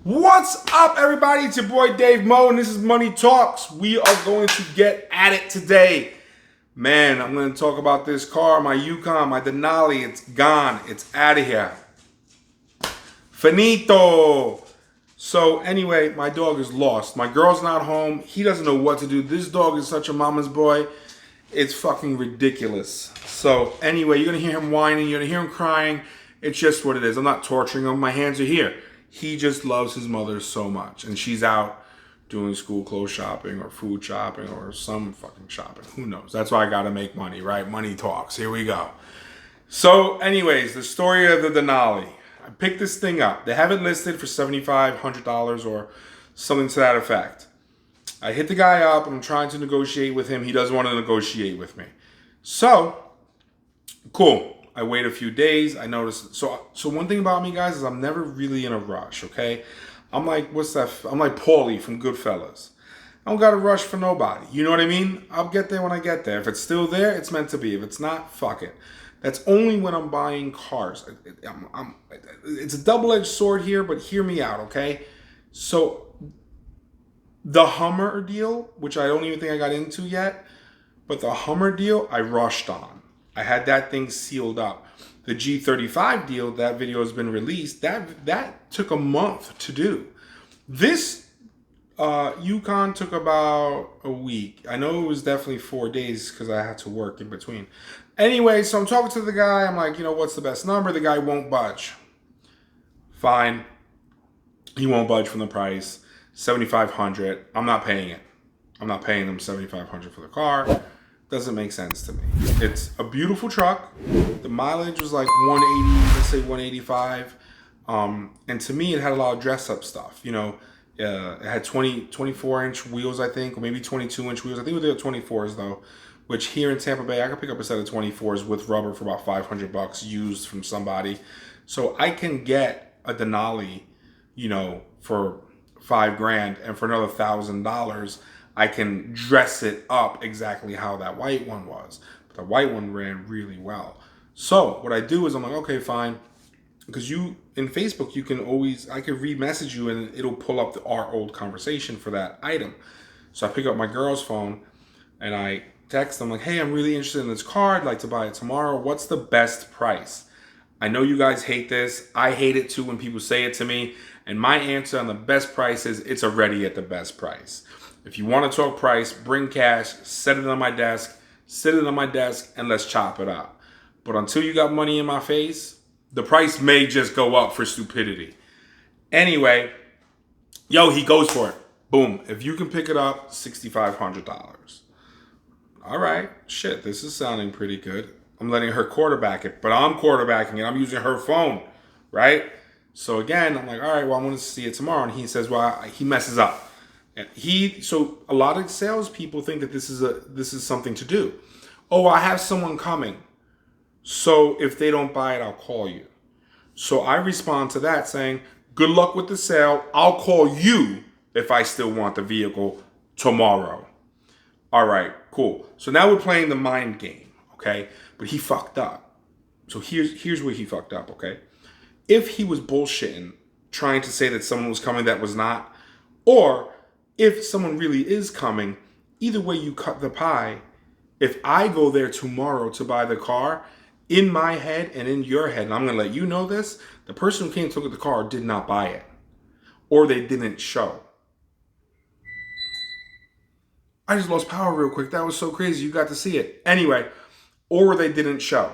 What's up, everybody? It's your boy Dave Mo, and this is Money Talks. We are going to get at it today. Man, I'm going to talk about this car, my Yukon, my Denali. It's gone. It's out of here. Finito. So anyway, my dog is lost. My girl's not home. He doesn't know what to do. This dog is such a mama's boy. It's fucking ridiculous. So anyway, you're going to hear him whining. You're going to hear him crying. It's just what it is. I'm not torturing him. My hands are here. He just loves his mother so much. And she's out doing school clothes shopping or food shopping or some fucking shopping. Who knows? That's why I got to make money, right? Money talks. Here we go. So anyways, the story of the Denali. I picked this thing up. They have it listed for $7,500 or something to that effect. I hit the guy up. I'm trying to negotiate with him. He doesn't want to negotiate with me. So, cool. I wait a few days. I notice. So one thing about me, guys, is I'm never really in a rush, okay? I'm like, what's that? I'm like Paulie from Goodfellas. I don't got a rush for nobody. You know what I mean? I'll get there when I get there. If it's still there, it's meant to be. If it's not, fuck it. That's only when I'm buying cars. It's a double-edged sword here, but hear me out, okay? So the Hummer deal, which I don't even think I got into yet, but the Hummer deal, I rushed on. I had that thing sealed up. The G35 deal, that video has been released. That took a month to do. This Yukon took about a week. I know it was definitely 4 days because I had to work in between. Anyway, so I'm talking to the guy. I'm like, what's the best number? The guy won't budge. Fine. He won't budge from the price. $7,500. I'm not paying it. I'm not paying them $7,500 for the car. Doesn't make sense to me. It's a beautiful truck. The mileage was like 180, let's say 185. And to me, it had a lot of dress up stuff. It had 24-inch wheels, I think, or maybe 22-inch wheels. I think they were 24s though, which here in Tampa Bay, I could pick up a set of 24s with rubber for about $500 used from somebody. So I can get a Denali, for $5,000, and for another $1,000, I can dress it up exactly how that white one was. But the white one ran really well. So what I do is I'm like, okay, fine. Because in Facebook, you can always, I can re-message you and it'll pull up our old conversation for that item. So I pick up my girl's phone and I text them like, hey, I'm really interested in this car. I'd like to buy it tomorrow. What's the best price? I know you guys hate this. I hate it too when people say it to me. And my answer on the best price is it's already at the best price. If you want to talk price, bring cash, set it on my desk, sit it on my desk, and let's chop it up. But until you got money in my face, the price may just go up for stupidity. Anyway, he goes for it. Boom. If you can pick it up, $6,500. All right. Shit, this is sounding pretty good. I'm letting her quarterback it, but I'm quarterbacking it. I'm using her phone, right? So again, I'm like, all right, well, I'm going to see it tomorrow. And he says, well, he messes up. And so a lot of salespeople think that this is something to do. Oh, I have someone coming. So if they don't buy it, I'll call you. So I respond to that saying, good luck with the sale. I'll call you if I still want the vehicle tomorrow. All right, cool. So now we're playing the mind game, okay? But he fucked up. So here's where he fucked up, okay? If he was bullshitting, trying to say that someone was coming that was not, or if someone really is coming, either way you cut the pie. If I go there tomorrow to buy the car, in my head and in your head, and I'm going to let you know this, the person who came to look at the car did not buy it. Or they didn't show. I just lost power real quick. That was so crazy. You got to see it. Anyway, or they didn't show.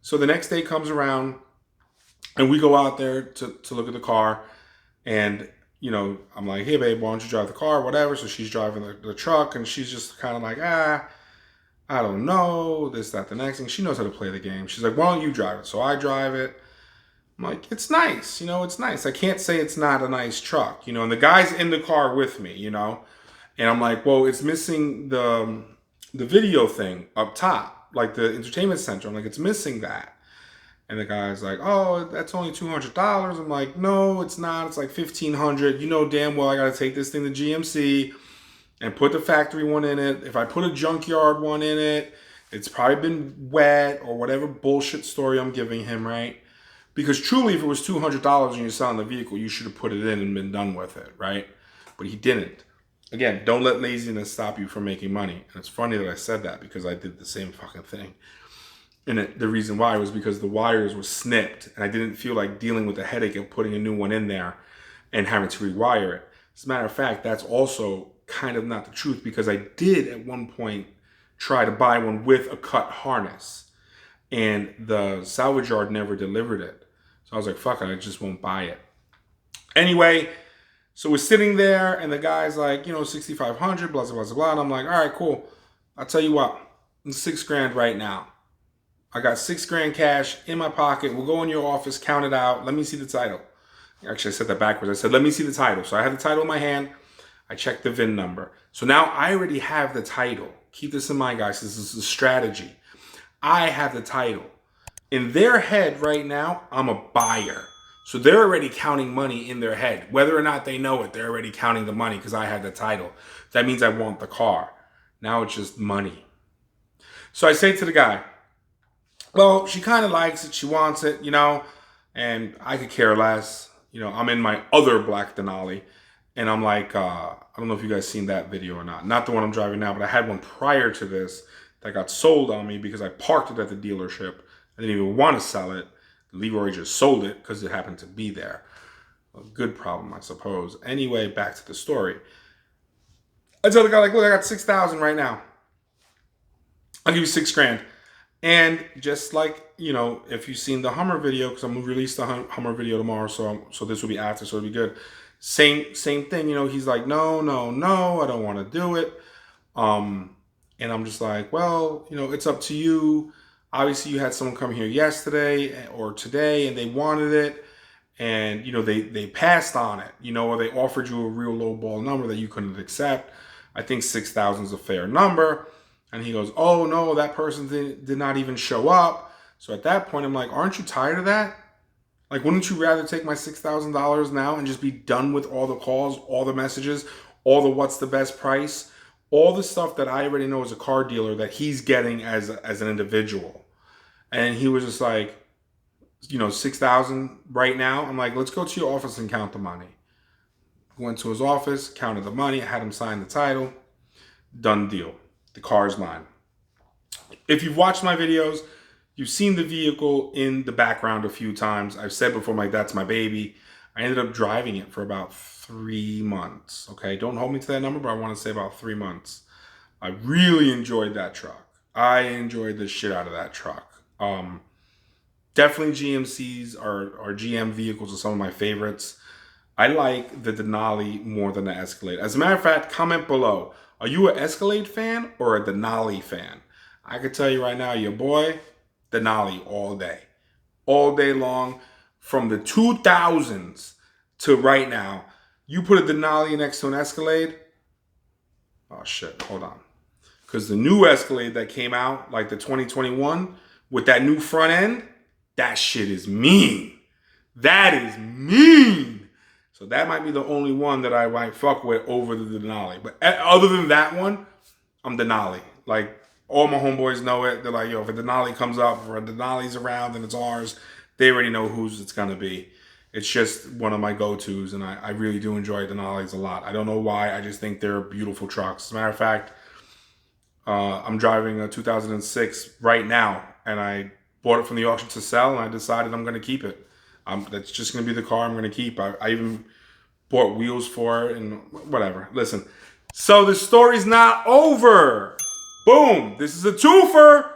So the next day comes around and we go out there to look at the car, and I'm like, hey, babe, why don't you drive the car, whatever. So she's driving the truck, and she's just kind of like, I don't know, this, that, the next thing. She knows how to play the game. She's like, why don't you drive it? So I drive it. I'm like, it's nice. It's nice. I can't say it's not a nice truck, and the guy's in the car with me, and I'm like, well, it's missing the video thing up top, like the entertainment center. I'm like, it's missing that. And the guy's like, oh, that's only $200. I'm like, no, it's not. It's like $1,500. You know damn well I got to take this thing to GMC. and put the factory one in it. If I put a junkyard one in it, it's probably been wet or whatever bullshit story I'm giving him, right? Because truly, if it was $200 and you're selling the vehicle, you should have put it in and been done with it, right? But he didn't. Again, don't let laziness stop you from making money. And it's funny that I said that because I did the same fucking thing. And the reason why was because the wires were snipped and I didn't feel like dealing with the headache of putting a new one in there and having to rewire it. As a matter of fact, that's also kind of not the truth because I did at one point try to buy one with a cut harness and the salvage yard never delivered it. So I was like, fuck it, I just won't buy it. Anyway, so we're sitting there and the guy's like, you know, 6,500, blah, blah, blah, blah. And I'm like, all right, cool. I'll tell you what, it's $6,000 right now. I got $6,000 cash in my pocket. We'll go in your office, count it out. Let me see the title. Actually, I said that backwards. I said, let me see the title. So I had the title in my hand. I checked the VIN number. So now I already have the title. Keep this in mind, guys. This is a strategy. I have the title. In their head right now, I'm a buyer. So they're already counting money in their head. Whether or not they know it, they're already counting the money because I had the title. That means I want the car. Now it's just money. So I say to the guy, well, she kind of likes it. She wants it, you know, and I could care less. You know, I'm in my other black Denali. And I'm like, I don't know if you guys seen that video or not. Not the one I'm driving now, but I had one prior to this that got sold on me because I parked it at the dealership. I didn't even want to sell it. Leroy just sold it because it happened to be there. A good problem, I suppose. Anyway, back to the story. I tell the guy, like, look, I got 6,000 right now. I'll give you $6,000. And just like, you know, if you've seen the Hummer video, because I'm going to release the Hummer video tomorrow, so this will be after, so it'll be good. Same thing, you know, he's like, no, I don't want to do it. And I'm just like, well, you know, it's up to you. Obviously, you had someone come here yesterday or today and they wanted it. And, you know, they passed on it, you know, or they offered you a real low ball number that you couldn't accept. I think 6,000 is a fair number. And he goes, oh, no, that person did not even show up. So at that point, I'm like, aren't you tired of that? Like, wouldn't you rather take my $6,000 now and just be done with all the calls, all the messages, all the what's the best price, all the stuff that I already know as a car dealer that he's getting as an individual? And he was just like, you know, 6,000 right now. I'm like, let's go to your office and count the money. Went to his office, counted the money, I had him sign the title. Done deal. The car's mine. If you've watched my videos, you've seen the vehicle in the background a few times. I've said before, like, that's my baby. I ended up driving it for about 3 months. Okay, don't hold me to that number, but I want to say about 3 months. I really enjoyed that truck. I enjoyed the shit out of that truck. Definitely GMCs or GM vehicles are some of my favorites. I like the Denali more than the Escalade. As a matter of fact, comment below. Are you an Escalade fan or a Denali fan? I can tell you right now, your boy, Denali all day. All day long. From the 2000s to right now. You put a Denali next to an Escalade. Oh shit, hold on. Because the new Escalade that came out, like the 2021, with that new front end, that shit is mean. That is mean. So that might be the only one that I might fuck with over the Denali. But other than that one, I'm Denali. Like, all my homeboys know it. They're like, yo, if a Denali comes up or a Denali's around and it's ours, they already know whose it's going to be. It's just one of my go-tos, and I really do enjoy Denalis a lot. I don't know why. I just think they're beautiful trucks. As a matter of fact, I'm driving a 2006 right now, and I bought it from the auction to sell, and I decided I'm going to keep it. That's just going to be the car I'm going to keep. I even bought wheels for it and whatever. Listen, so the story's not over. Boom. This is a twofer.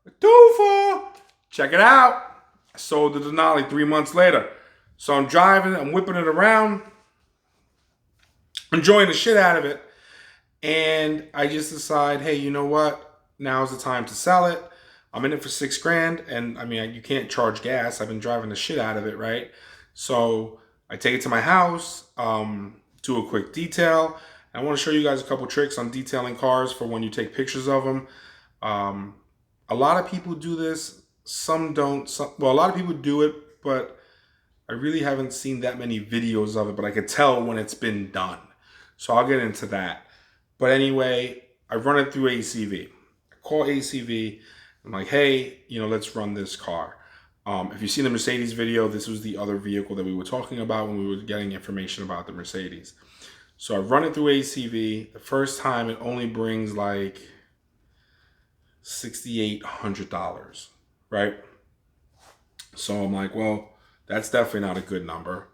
A twofer. Check it out. I sold the Denali 3 months later. So I'm driving, I'm whipping it around, enjoying the shit out of it. And I just decide, hey, you know what? Now's the time to sell it. I'm in it for $6,000. And I mean, you can't charge gas. I've been driving the shit out of it, right? So I take it to my house, do a quick detail. I want to show you guys a couple tricks on detailing cars for when you take pictures of them. A lot of people do this. Some don't. Well, a lot of people do it, but I really haven't seen that many videos of it, but I could tell when it's been done. So I'll get into that. But anyway, I run it through ACV. I call ACV. I'm like, hey, let's run this car. If you see the Mercedes video, this was the other vehicle that we were talking about when we were getting information about the Mercedes. So I run it through ACV. The first time it only brings like $6,800, right? So I'm like, well, that's definitely not a good number.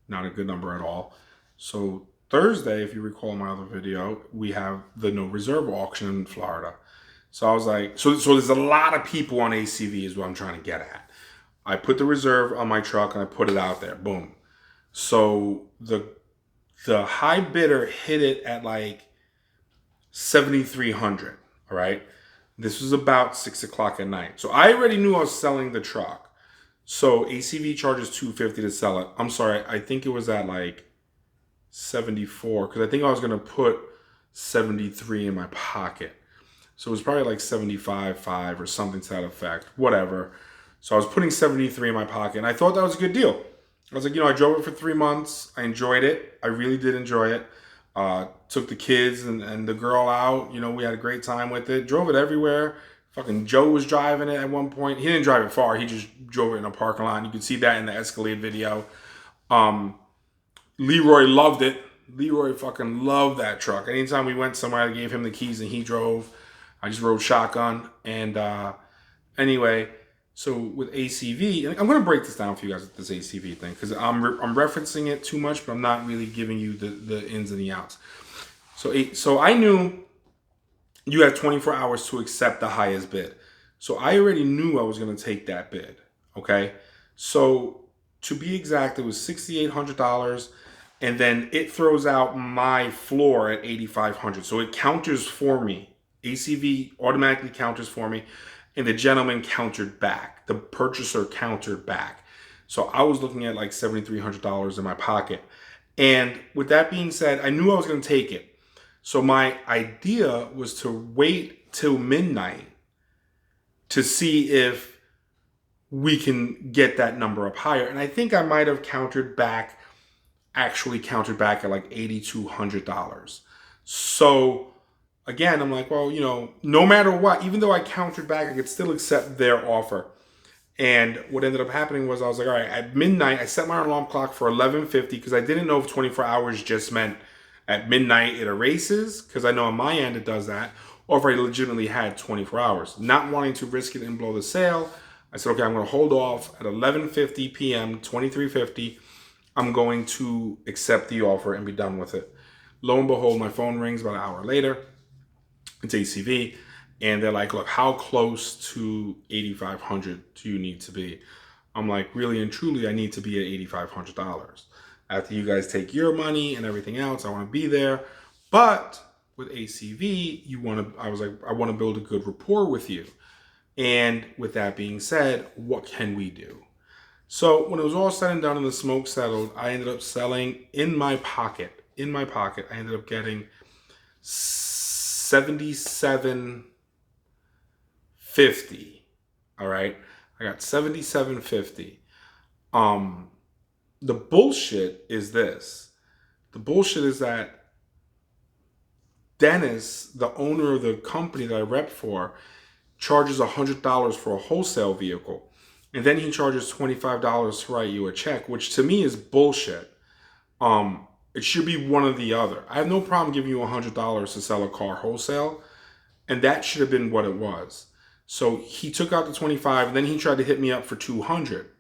Not a good number at all. So Thursday, if you recall my other video, we have the no reserve auction in Florida. So I was like, so there's a lot of people on ACV is what I'm trying to get at. I put the reserve on my truck and I put it out there. Boom. So the high bidder hit it at like 7,300. All right. This was about 6 o'clock at night. So I already knew I was selling the truck. So ACV charges $250 to sell it. I'm sorry. I think it was at like 74 because I think I was going to put 73 in my pocket. So it was probably like 75.5 or something to that effect. Whatever. So I was putting 73 in my pocket and I thought that was a good deal. I was like, I drove it for 3 months. I enjoyed it. I really did enjoy it. Took the kids and the girl out. We had a great time with it. Drove it everywhere. Fucking Joe was driving it at one point. He didn't drive it far. He just drove it in a parking lot. You can see that in the Escalade video. Leroy loved it. Leroy fucking loved that truck. Anytime we went somewhere, I gave him the keys and he drove. I just rode shotgun. And anyway, so with ACV, and I'm going to break this down for you guys with this ACV thing because I'm referencing it too much, but I'm not really giving you the ins and the outs. So I knew you had 24 hours to accept the highest bid. So I already knew I was going to take that bid. Okay. So to be exact, it was $6,800. And then it throws out my floor at $8,500. So it counters for me. ACV automatically counters for me. And the gentleman countered back. The purchaser countered back. So I was looking at like $7,300 in my pocket. And with that being said, I knew I was going to take it. So my idea was to wait till midnight to see if we can get that number up higher. And I think I might have actually countered back at like $8,200. So again, I'm like, well, no matter what, even though I countered back, I could still accept their offer. And what ended up happening was I was like, all right, at midnight, I set my alarm clock for 11:50 because I didn't know if 24 hours just meant at midnight it erases, because I know on my end it does that, or if I legitimately had 24 hours. Not wanting to risk it and blow the sale, I said, okay, I'm going to hold off at 11:50 p.m., 23:50. I'm going to accept the offer and be done with it. Lo and behold, my phone rings about an hour later. It's ACV. And they're like, look, how close to 8,500 do you need to be? I'm like, really and truly, I need to be at $8,500. After you guys take your money and everything else, I want to be there. But with ACV, I was like, I want to build a good rapport with you. And with that being said, what can we do? So when it was all said and done and the smoke settled, I ended up selling in my pocket. I ended up getting $77.50. All right. I got $77.50. The bullshit is this. The bullshit is that Dennis, the owner of the company that I rep for, charges $100 for a wholesale vehicle. And then he charges $25 to write you a check, which to me is bullshit. It should be one or the other. I have no problem giving you $100 to sell a car wholesale. And that should have been what it was. So he took out the 25 and then he tried to hit me up for 200.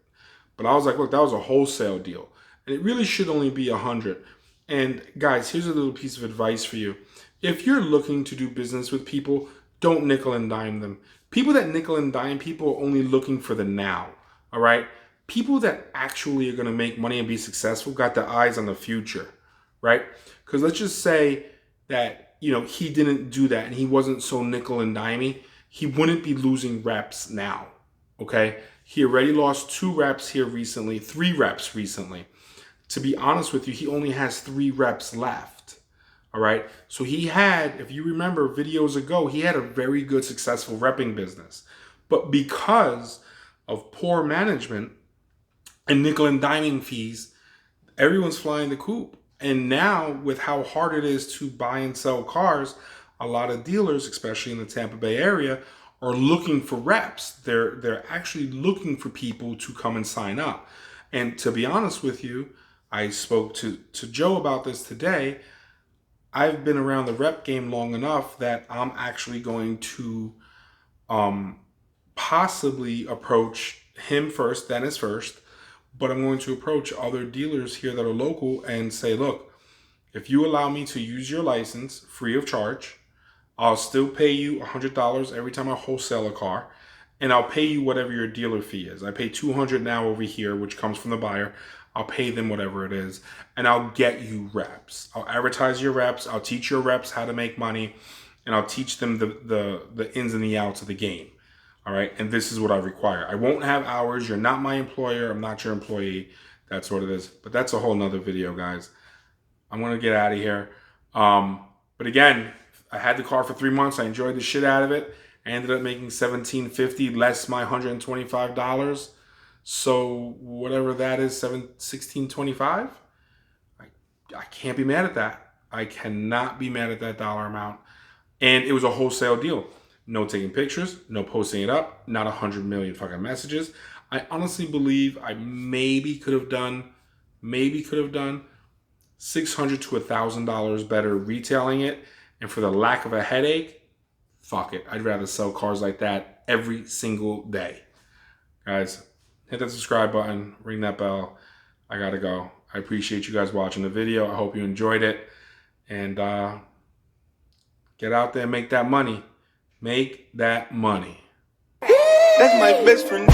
But I was like, look, that was a wholesale deal. And it really should only be 100. And guys, here's a little piece of advice for you. If you're looking to do business with people, don't nickel and dime them. People that nickel and dime people are only looking for the now. All right. People that actually are going to make money and be successful got their eyes on the future. Right. Because let's just say that, he didn't do that and he wasn't so nickel and dimey. He wouldn't be losing reps now. Okay. He already lost 2 reps here recently, 3 reps recently. To be honest with you, he only has 3 reps left. All right. So he had, if you remember videos ago, he had a very good, successful repping business. But because of poor management and nickel and diming fees, everyone's flying the coop. And now, with how hard it is to buy and sell cars, a lot of dealers, especially in the Tampa Bay area, are looking for reps. They're actually looking for people to come and sign up. And to be honest with you, I spoke to Joe about this today. I've been around the rep game long enough that I'm actually going to possibly approach him first, Dennis first, but I'm going to approach other dealers here that are local and say, look, if you allow me to use your license free of charge, I'll still pay you $100 every time I wholesale a car, and I'll pay you whatever your dealer fee is. I pay $200 now over here, which comes from the buyer. I'll pay them whatever it is, and I'll get you reps. I'll advertise your reps. I'll teach your reps how to make money, and I'll teach them the ins and the outs of the game. All right, and this is what I require. I won't have hours. You're not my employer. I'm not your employee. That's what it is. But that's a whole nother video, guys. I'm going to get out of here. But again, I had the car for 3 months. I enjoyed the shit out of it. I ended up making $1,750 less my $125. So whatever that is, $1,625. I can't be mad at that. I cannot be mad at that dollar amount. And it was a wholesale deal. No taking pictures, no posting it up, not 100 million fucking messages. I honestly believe I maybe could have done $600 to $1,000 better retailing it. And for the lack of a headache, fuck it. I'd rather sell cars like that every single day. Guys, hit that subscribe button, ring that bell. I gotta go. I appreciate you guys watching the video. I hope you enjoyed it. And get out there and make that money. Make that money. That's my best friend.